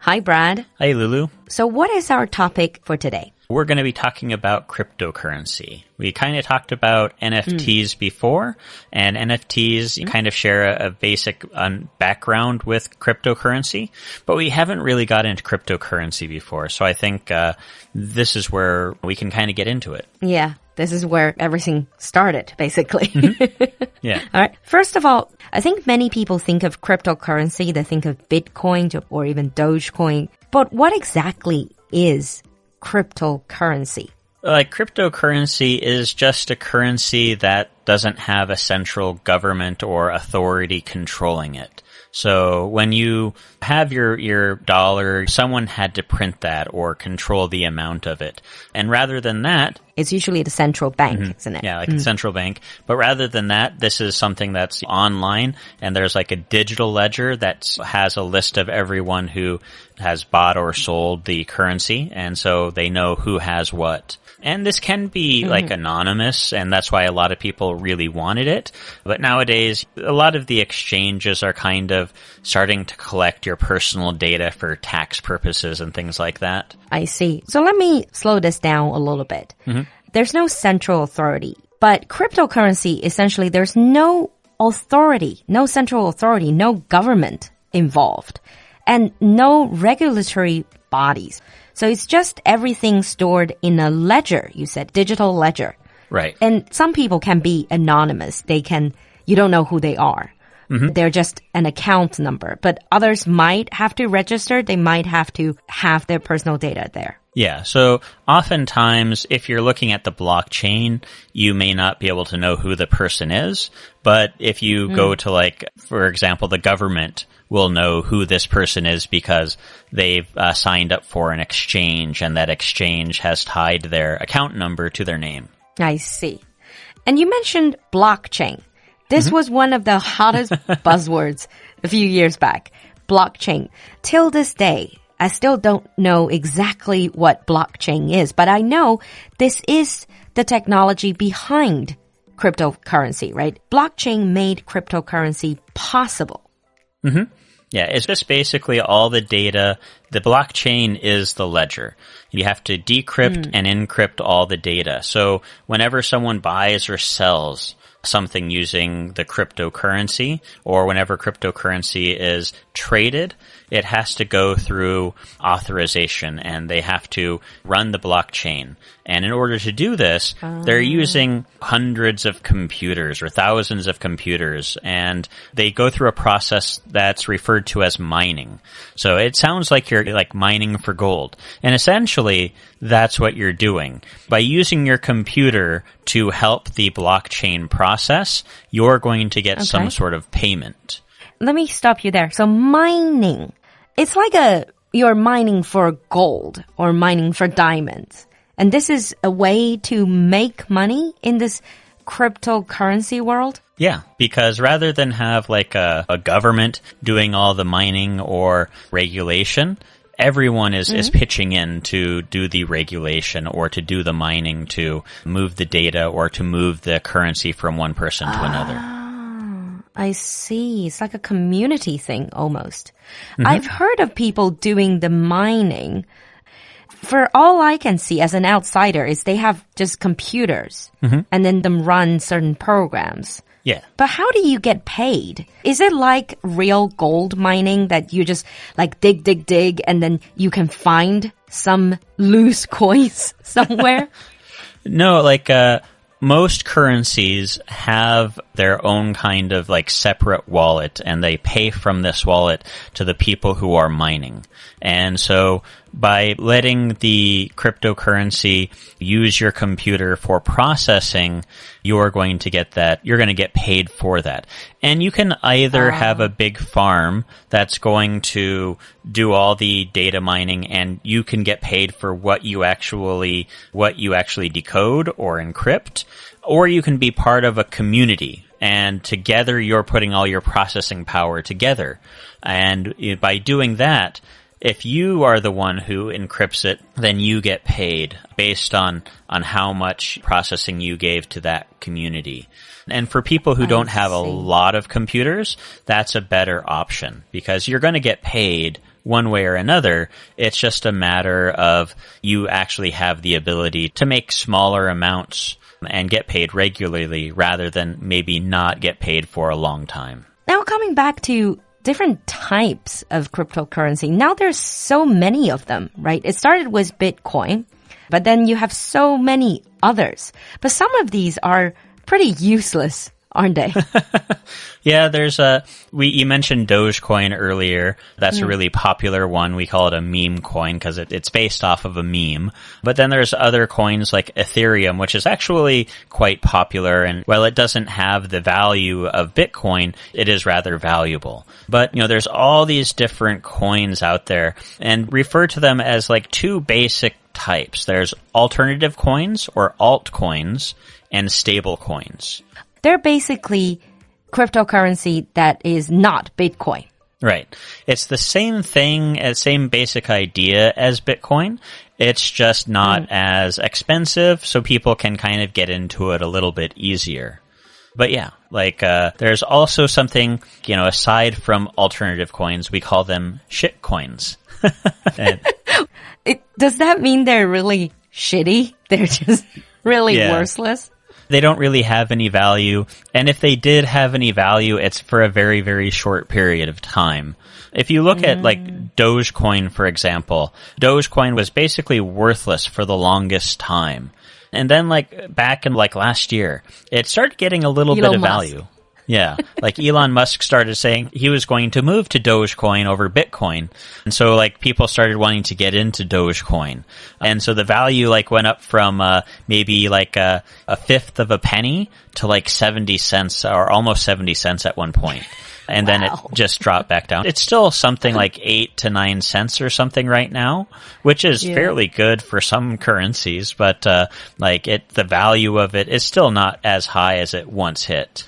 Hi, Brad. Hi, Lulu. So what is our topic for today? We're going to be talking about cryptocurrency. We kind of talked about NFTs before, and NFTs kind of share a basic background with cryptocurrency, but we haven't really got into cryptocurrency before. So I think this is where we can kind of get into it. Yeah, this is where everything started, basically. Yeah. All right. First of all, I think many people think of cryptocurrency, they think of Bitcoin or even Dogecoin. But what exactly is cryptocurrency? Like cryptocurrency is just a currency that doesn't have a central government or authority controlling it. So when you have your dollar, someone had to print that or control the amount of it. And rather than that, it's usually the central bank, isn't it? Yeah, like the central bank. But rather than that, this is something that's online, and there's like a digital ledger that has a list of everyone who has bought or sold the currency, and so they know who has what. And this can be like anonymous, and that's why a lot of people really wanted it. But nowadays, a lot of the exchanges are kind of starting to collect your personal data for tax purposes and things like that. I see. So let me slow this down a little bit. There's no central authority, but cryptocurrency, essentially, there's no authority, no central authority, no government involved, and no regulatory bodies. So it's just everything stored in a ledger, you said, digital ledger. Right. And some people can be anonymous. You don't know who they are. They're just an account number. But others might have to register. They might have to have their personal data there. Yeah. So oftentimes, if you're looking at the blockchain, you may not be able to know who the person is. But if you go to, like, for example, the government will know who this person is because they've signed up for an exchange, and that exchange has tied their account number to their name. I see. And you mentioned blockchain. This was one of the hottest buzzwords a few years back. Blockchain. Till this day, I still don't know exactly what blockchain is, but I know this is the technology behind cryptocurrency, right? Blockchain made cryptocurrency possible. Yeah, it's just basically all the data. The blockchain is the ledger. You have to decrypt and encrypt all the data. So whenever someone buys or sells something using the cryptocurrency, or whenever cryptocurrency is traded, it has to go through authorization, and they have to run the blockchain. And in order to do this, they're using hundreds of computers or thousands of computers, and they go through a process that's referred to as mining. So it sounds like you're like mining for gold. And essentially, that's what you're doing. By using your computer to help the blockchain process, you're going to get some sort of payment. Let me stop you there. So mining, it's like you're mining for gold or mining for diamonds. And this is a way to make money in this cryptocurrency world? Yeah, because rather than have like a government doing all the mining or regulation, everyone is pitching in to do the regulation or to do the mining, to move the data or to move the currency from one person to another. I see. It's like a community thing almost. I've heard of people doing the mining. For all I can see as an outsider is they have just computers and then them run certain programs. Yeah. But how do you get paid? Is it like real gold mining that you just like dig, and then you can find some loose coins somewhere? No, like most currencies have their own kind of like separate wallet, and they pay from this wallet to the people who are mining. And so by letting the cryptocurrency use your computer for processing, you're going to get paid for that. And you can either have a big farm that's going to do all the data mining, and you can get paid for what you actually decode or encrypt, or you can be part of a community, and together you're putting all your processing power together. And by doing that, if you are the one who encrypts it, then you get paid based on how much processing you gave to that community. And for people who don't have a lot of computers, that's a better option because you're going to get paid one way or another. It's just a matter of you actually have the ability to make smaller amounts and get paid regularly rather than maybe not get paid for a long time. Now, coming back to different types of cryptocurrency, now there's so many of them, right? It started with Bitcoin, but then you have so many others. But some of these are pretty useless, aren't they? Yeah, you mentioned Dogecoin earlier. That's a really popular one. We call it a meme coin because it's based off of a meme. But then there's other coins like Ethereum, which is actually quite popular. And while it doesn't have the value of Bitcoin, it is rather valuable. But, there's all these different coins out there, and refer to them as like two basic types. There's alternative coins or altcoins and stable coins. They're basically cryptocurrency that is not Bitcoin. Right. It's the same thing, same basic idea as Bitcoin. It's just not as expensive, so people can kind of get into it a little bit easier. But yeah, there's also something, aside from alternative coins, we call them shit coins. Does that mean they're really shitty? They're just really worthless? They don't really have any value, and if they did have any value, it's for a very, very short period of time. If you look at Dogecoin, for example, Dogecoin was basically worthless for the longest time. And then back in last year, it started getting a little bit of value. Yeah, Elon Musk started saying he was going to move to Dogecoin over Bitcoin. And so people started wanting to get into Dogecoin. And so the value went up from maybe a fifth of a penny to 70 cents or almost 70 cents at one point. And then it just dropped back down. It's still something like 8 to 9 cents or something right now, which is fairly good for some currencies, but the value of it is still not as high as it once hit.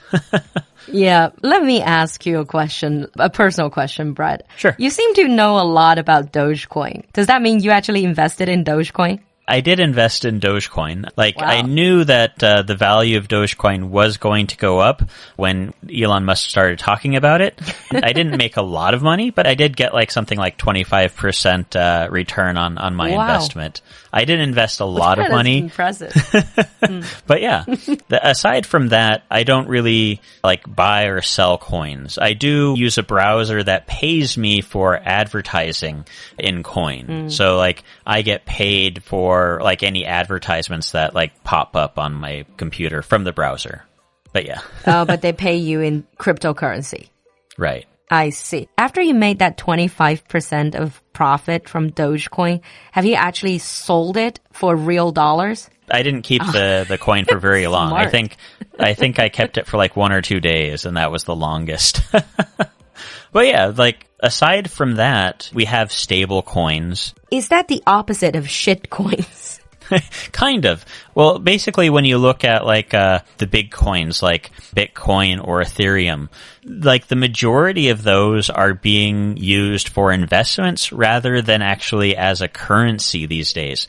Yeah, let me ask you a personal question, Brett. Sure. You seem to know a lot about Dogecoin. Does that mean you actually invested in Dogecoin? I did invest in Dogecoin. Wow. I knew that the value of Dogecoin was going to go up when Elon Musk started talking about it. I didn't make a lot of money, but I did get something like 25% return on my investment. I didn't invest a lot of money. That's impressive. But yeah, aside from that, I don't really buy or sell coins. I do use a browser that pays me for advertising in coin. So I get paid for any advertisements that pop up on my computer from the browser. But yeah. Oh, but they pay you in cryptocurrency. Right. I see. After you made that 25% of profit from Dogecoin, have you actually sold it for real dollars? I didn't keep the coin for very long. Smart. I think I kept it for 1 or 2 days, and that was the longest. But yeah, aside from that, we have stable coins. Is that the opposite of shit coins? Kind of. Well, basically, when you look at the big coins like Bitcoin or Ethereum, the majority of those are being used for investments rather than actually as a currency these days.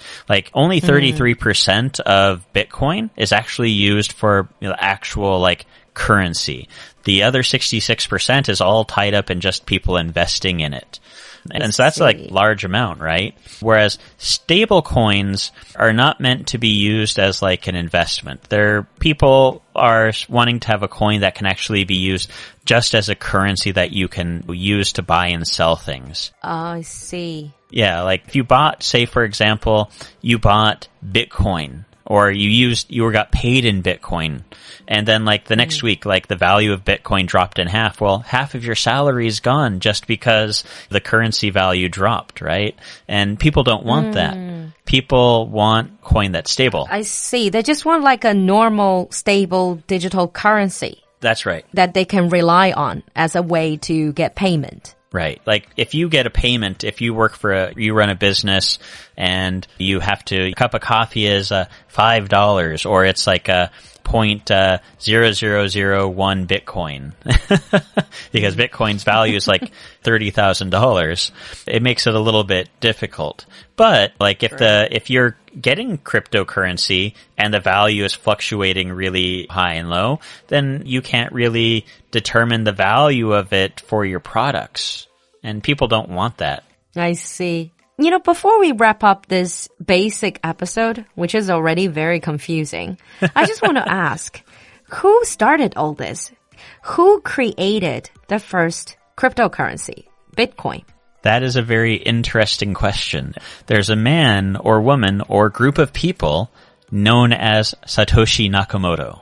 Only 33% of Bitcoin is actually used for actual currency. The other 66% is all tied up in just people investing in it. And so that's large amount, right? Whereas stable coins are not meant to be used as an investment. People are wanting to have a coin that can actually be used just as a currency that you can use to buy and sell things. Oh, I see. Yeah, if you bought, say for example, you bought Bitcoin, or you got paid in Bitcoin, and then the next week, the value of Bitcoin dropped in half. Well, half of your salary is gone just because the currency value dropped, right? And people don't want that. People want coin that's stable. I see. They just want a normal, stable digital currency. That's right. That they can rely on as a way to get payment. Right. If you get a payment, if you you run a business and you have a cup of coffee is $5, or it's a 0.0001 Bitcoin, because Bitcoin's value is $30,000. It makes it a little bit difficult. But if you're getting cryptocurrency and the value is fluctuating really high and low, then you can't really determine the value of it for your products. And people don't want that. I see. You know, before we wrap up this basic episode, which is already very confusing, I just want to ask, who started all this? Who created the first cryptocurrency, Bitcoin? That is a very interesting question. There's a man or woman or group of people known as Satoshi Nakamoto.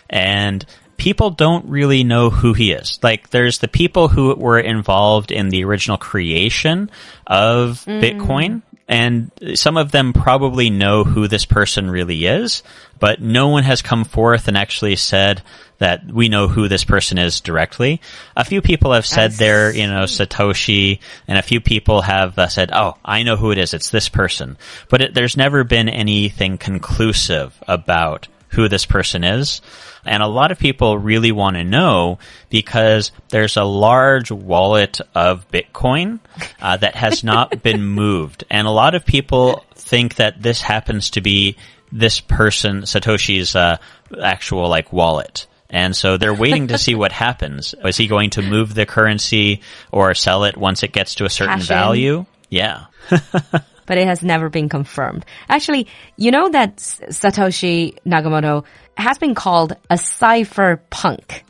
And people don't really know who he is. Like, there's the people who were involved in the original creation of Bitcoin, and some of them probably know who this person really is, but no one has come forth and actually said that we know who this person is directly. A few people have said they're, Satoshi, and a few people have said, oh, I know who it is, it's this person. But there's never been anything conclusive about who this person is. And a lot of people really want to know because there's a large wallet of Bitcoin that has not been moved. And a lot of people think that this happens to be this person, Satoshi's actual wallet. And so they're waiting to see what happens. Is he going to move the currency or sell it once it gets to a certain value? Yeah. But it has never been confirmed. Actually, you know that Satoshi Nakamoto has been called a cypherpunk.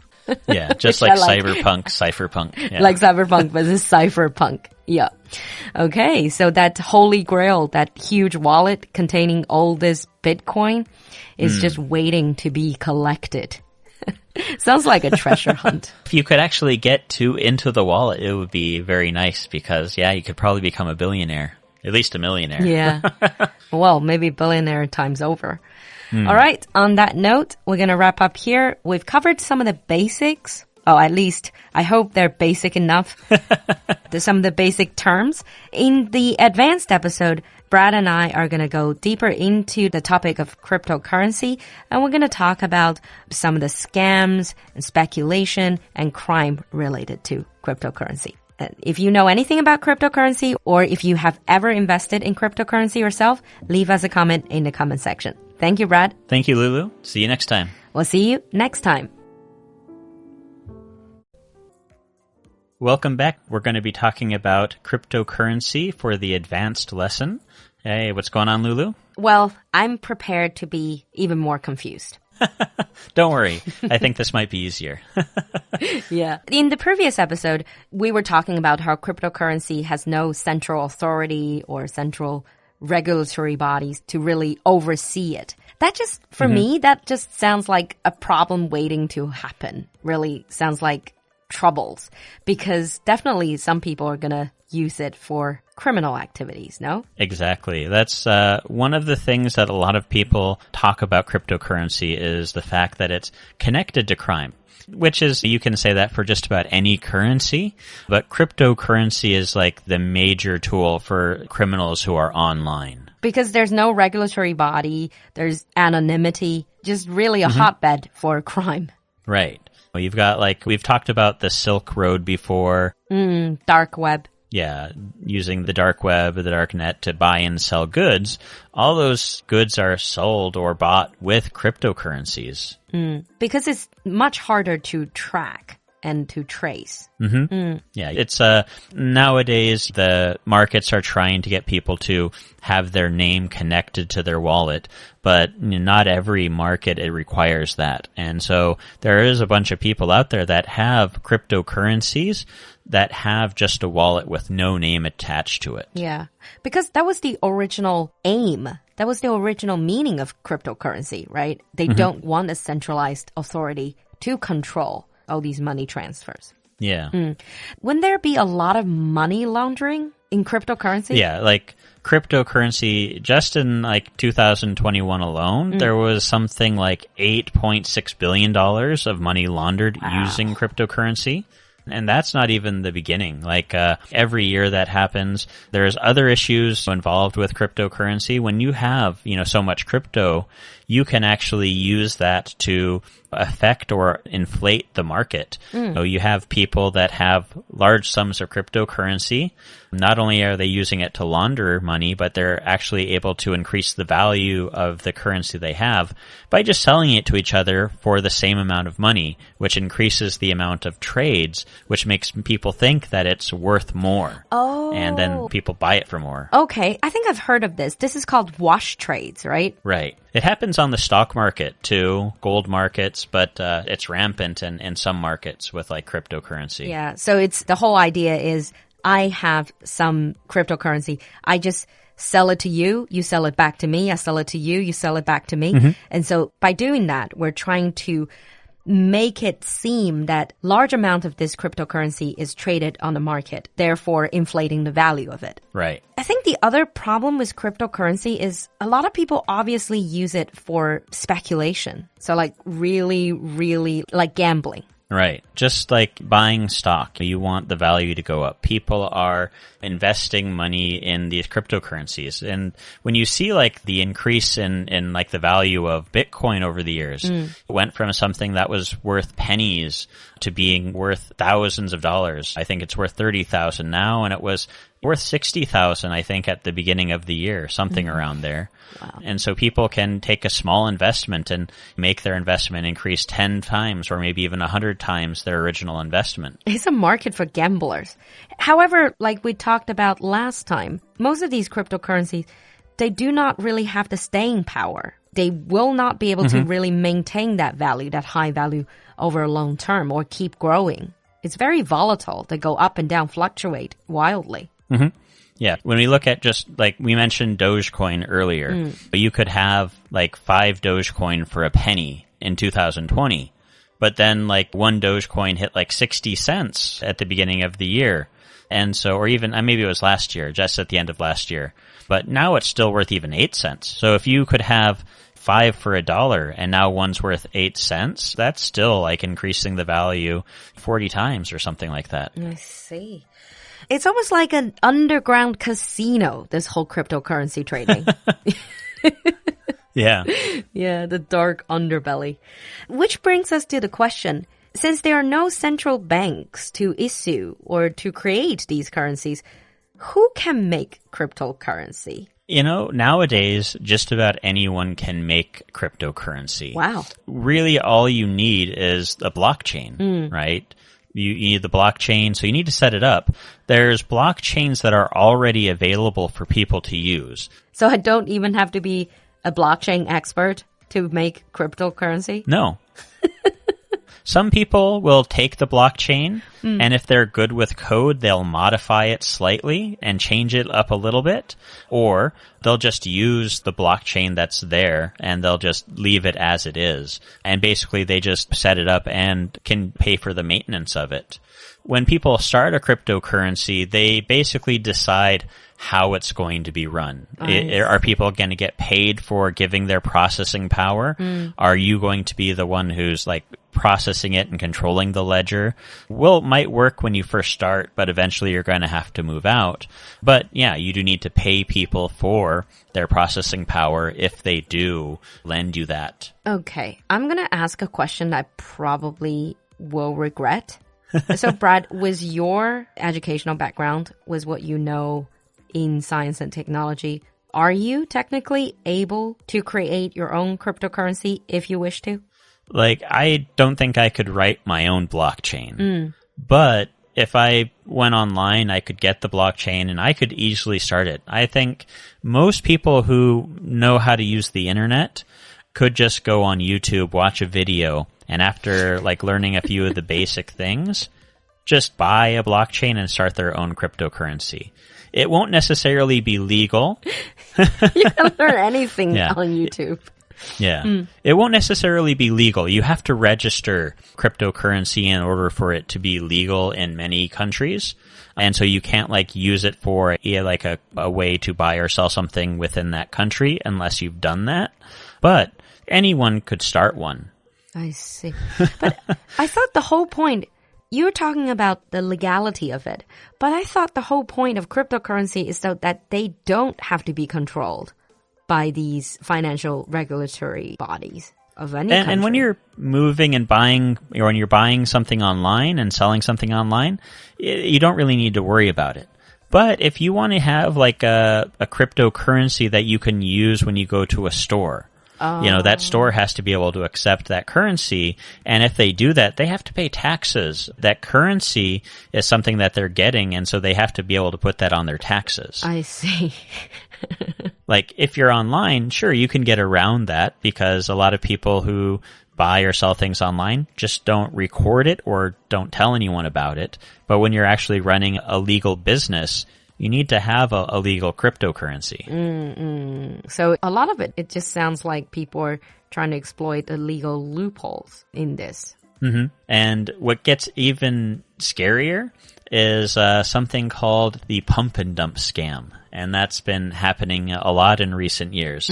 Yeah, just like cypherpunk. Yeah. Like cypherpunk, but it's cypherpunk. Yeah. Okay, so that holy grail, that huge wallet containing all this Bitcoin is just waiting to be collected. Sounds like a treasure hunt. If you could actually get into the wallet, it would be very nice because, you could probably become a billionaire. At least a millionaire. Yeah. Well, maybe billionaire times over. All right. On that note, we're going to wrap up here. We've covered some of the basics. Oh, at least I hope they're basic enough. Some of the basic terms. In the advanced episode, Brad and I are going to go deeper into the topic of cryptocurrency, and we're going to talk about some of the scams and speculation and crime related to cryptocurrency. If you know anything about cryptocurrency, or if you have ever invested in cryptocurrency yourself, leave us a comment in the comment section. Thank you, Brad. Thank you, Lulu. See you next time. We'll see you next time. Welcome back. We're going to be talking about cryptocurrency for the advanced lesson. Hey, what's going on, Lulu? Well, I'm prepared to be even more confused. Don't worry. I think this might be easier. Yeah. In the previous episode, we were talking about how cryptocurrency has no central authority or central regulatory bodies to really oversee it. That just, for me, that just sounds like a problem waiting to happen. Really sounds like troubles, because definitely some people are going to use it for criminal activities, no? Exactly. That's one of the things that a lot of people talk about cryptocurrency is the fact that it's connected to crime, which is, you can say that for just about any currency, but cryptocurrency is like the major tool for criminals who are online. Because there's no regulatory body, there's anonymity, just really a hotbed for crime. Right. Well, you've got, we've talked about the Silk Road before. Dark web. Yeah, using the dark web, the dark net to buy and sell goods. All those goods are sold or bought with cryptocurrencies. Because it's much harder to track and to trace. Yeah, it's nowadays the markets are trying to get people to have their name connected to their wallet, but not every market it requires that. And so there is a bunch of people out there that have cryptocurrencies that have just a wallet with no name attached to it. Yeah, because that was the original aim. That was the original meaning of cryptocurrency, right? They don't want a centralized authority to control all these money transfers. Yeah. Wouldn't there be a lot of money laundering in cryptocurrency? Yeah, cryptocurrency, just in 2021 alone, there was something like $8.6 billion of money laundered using cryptocurrency. And that's not even the beginning. Every year that happens, there's other issues involved with cryptocurrency. When you have, so much crypto, you can actually use that to affect or inflate the market. So you have people that have large sums of cryptocurrency, Not only are they using it to launder money, but they're actually able to increase the value of the currency they have by just selling it to each other for the same amount of money, which increases the amount of trades, which makes people think that it's worth more. Oh. And then people buy it for more. Okay, I think I've heard of this. This is called wash trades, right? Right. It happens on the stock market too, gold markets, but it's rampant in some markets with like cryptocurrency. Yeah, so it's the whole idea is I have some cryptocurrency. I just sell it to you, you sell it back to me, I sell it to you, you sell it back to me. And so by doing that, we're trying to make it seem that large amount of this cryptocurrency is traded on the market, therefore inflating the value of it. Right. I think the other problem with cryptocurrency is a lot of people obviously use it for speculation. So like really, really like gambling. Right. Just like buying stock, you want the value to go up. People are investing money in these cryptocurrencies. And when you see like the increase in like the value of Bitcoin over the years, it went from something that was worth pennies to being worth thousands of dollars. I think it's worth 30,000 now, and it was worth 60,000, I think, at the beginning of the year, something around there. Wow. And so people can take a small investment and make their investment increase 10 times or maybe even 100 times their original investment. It's a market for gamblers. However, like we talked about last time, most of these cryptocurrencies, they do not really have the staying power. They will not be able to really maintain that value, that high value over a long term or keep growing. It's very volatile. They go up and down, fluctuate wildly. Yeah. When we look at just like we mentioned Dogecoin earlier, but you could have like 5 Dogecoin for a penny in 2020, but then like one Dogecoin hit like 60 cents at the beginning of the year. And so, or even maybe it was last year, just at the end of last year, but now it's still worth even 8 cents. So if you could have 5 for $1 and now one's worth 8 cents, that's still like increasing the value 40 times or something like that. I see. It's almost like an underground casino, this whole cryptocurrency trading. Yeah. Yeah, the dark underbelly. Which brings us to the question, since there are no central banks to issue or to create these currencies, who can make cryptocurrency? You know, nowadays, just about anyone can make cryptocurrency. Wow. Really, all you need is a blockchain, right? You need the blockchain, so you need to set it up. There's blockchains that are already available for people to use. So I don't even have to be a blockchain expert to make cryptocurrency? No. Some people will take the blockchain, and if they're good with code, they'll modify it slightly and change it up a little bit, or they'll just use the blockchain that's there and they'll just leave it as it is. And basically they just set it up and can pay for the maintenance of it. When people start a cryptocurrency, they basically decide how it's going to be run. Are people going to get paid for giving their processing power? Are you going to be the one who's like processing it and controlling the ledger? Well, it might work when you first start, but eventually you're going to have to move out. But yeah, you do need to pay people for their processing power if they do lend you that. Okay, I'm going to ask a question I probably will regret. So Brad, with your educational background, with what you know in science and technology, are you technically able to create your own cryptocurrency if you wish to? Like, I don't think I could write my own blockchain, but if I went online, I could get the blockchain and I could easily start it. I think most people who know how to use the internet could just go on YouTube, watch a video, and after like learning a few of the basic things, just buy a blockchain and start their own cryptocurrency. It won't necessarily be legal. You can learn anything on YouTube. Yeah. It won't necessarily be legal. You have to register cryptocurrency in order for it to be legal in many countries. And so you can't like use it for a way to buy or sell something within that country unless you've done that. But anyone could start one. I see. But I thought the whole point, you were talking about the legality of it, but I thought the whole point of cryptocurrency is so that they don't have to be controlled by these financial regulatory bodies of any country. And when you're moving and buying, or when you're buying something online and selling something online, you don't really need to worry about it. But if you want to have like a cryptocurrency that you can use when you go to a store, that store has to be able to accept that currency. And if they do that, they have to pay taxes. That currency is something that they're getting, and so they have to be able to put that on their taxes. I see. Like, if you're online, sure, you can get around that because a lot of people who buy or sell things online just don't record it or don't tell anyone about it. But when you're actually running a legal business, you need to have a legal cryptocurrency. So a lot of it just sounds like people are trying to exploit the legal loopholes in this. Mm-hmm. And what gets even scarier is something called the pump and dump scam. And that's been happening a lot in recent years.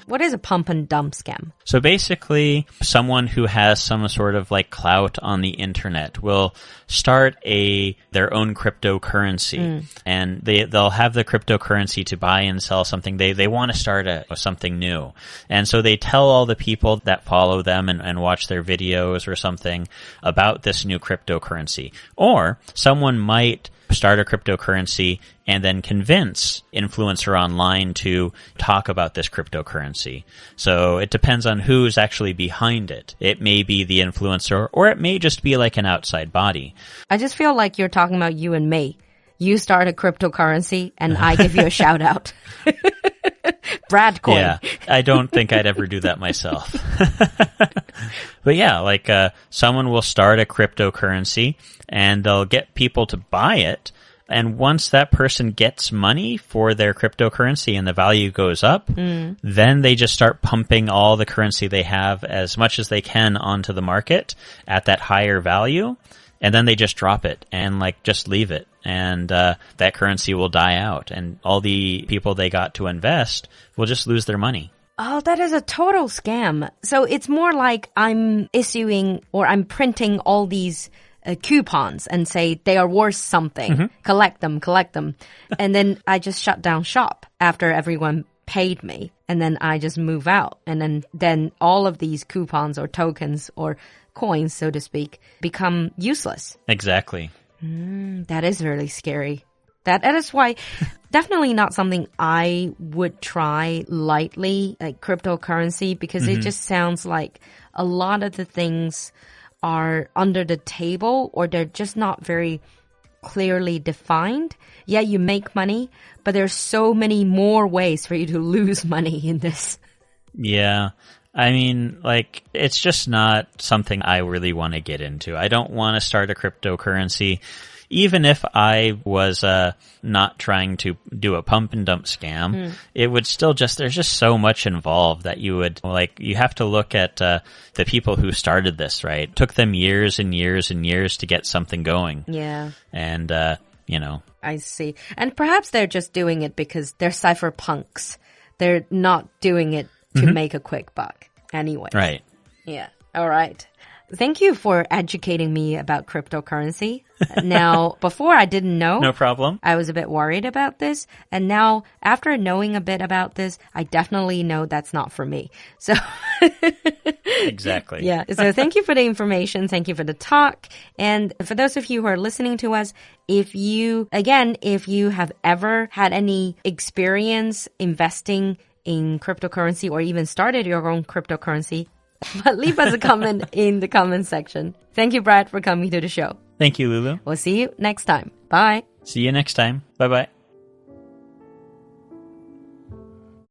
What is a pump and dump scam? So basically, someone who has some sort of like clout on the internet will start their own cryptocurrency, and they'll have the cryptocurrency to buy and sell something. They want to start something new, and so they tell all the people that follow them and watch their videos or something about this new cryptocurrency. Or someone might start a cryptocurrency and then convince influencer online to talk about this cryptocurrency. So it depends on who's actually behind it. It may be the influencer, or it may just be like an outside body. I just feel like you're talking about you and me. You start a cryptocurrency and I give you a shout out. Brad coin. Yeah, I don't think I'd ever do that myself. But yeah, like someone will start a cryptocurrency and they'll get people to buy it. And once that person gets money for their cryptocurrency and the value goes up, then they just start pumping all the currency they have as much as they can onto the market at that higher value. And then they just drop it and like just leave it. And that currency will die out. And all the people they got to invest will just lose their money. Oh, that is a total scam. So it's more like I'm issuing or I'm printing all these coupons and say they are worth something. Collect them. And then I just shut down shop after everyone paid me. And then I just move out. And then all of these coupons or tokens or coins, so to speak, become useless. Exactly. That is really scary. That is why definitely not something I would try lightly, like cryptocurrency, because it just sounds like a lot of the things are under the table or they're just not very clearly defined. Yeah, you make money, but there's so many more ways for you to lose money in this. Yeah. I mean, like, it's just not something I really want to get into. I don't want to start a cryptocurrency. Even if I was not trying to do a pump and dump scam, it would still there's just so much involved that you have to look at the people who started this, right? It took them years and years and years to get something going. Yeah. And, I see. And perhaps they're just doing it because they're cypherpunks. They're not doing it to make a quick buck anyway. Right. Yeah. All right. Thank you for educating me about cryptocurrency. Now, before I didn't know. No problem. I was a bit worried about this. And now, after knowing a bit about this, I definitely know that's not for me. So. Exactly. Yeah. So thank you for the information. Thank you for the talk. And for those of you who are listening to us, if you have ever had any experience investing in cryptocurrency or even started your own cryptocurrency, but leave us a comment in the comment section. Thank you, Brad, for coming to the show. Thank you, Lulu. We'll see you next time. Bye. See you next time. Bye-bye.